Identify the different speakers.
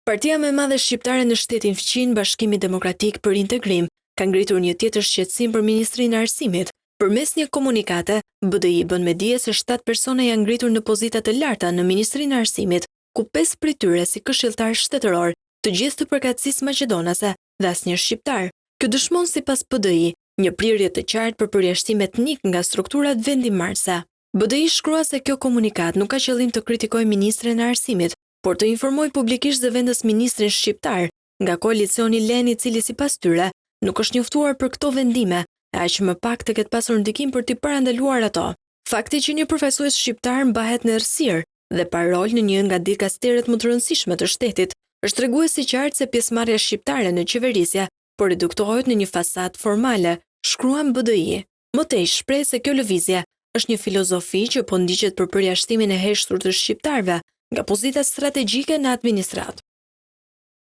Speaker 1: Partia më e madhe shqiptare në shtetin fqin, Bashkimi Demokratik për Integrim, ka ngritur një tjetër shqetësim për Ministrinë e Arsimit. Përmes një komunikate, BDI bën me dije se 7 persona janë ngritur në pozita të larta në Ministrinë e Arsimit, ku 5 prej tyre si këshilltar shtetëror, të gjithë të përkatësisë maqedonase dhe asnjë shqiptar. Kjo dëshmon sipas BDI një prirje të qartë për përjashtim etnik nga strukturat vendimmarrëse. BDI shkrua se kjo komunikat nuk ka qëllim të kritikojë Ministrinë e Arsimit, por të informoj publikisht dhe vendas ministrin shqiptar nga koalicioni Len, i cili sipas tyre nuk është njoftuar për këto vendime, e aq më pak të ketë pasur ndikim për t'i parandaluar ato. Fakti që një profesues shqiptar mbahet në errësirë dhe parol në një nga dikasteret më të rëndësishme të shtetit, është tregues i qartë se pjesëmarrja shqiptare në qeverisje po reduktohet në një fasadë formale, shkruan BDI. Më tej shpreh se kjo lëvizje është një filozofi që po ndiqet për përjashtimin e heshtur të shqiptarëve nga pozita strategjike në administratë.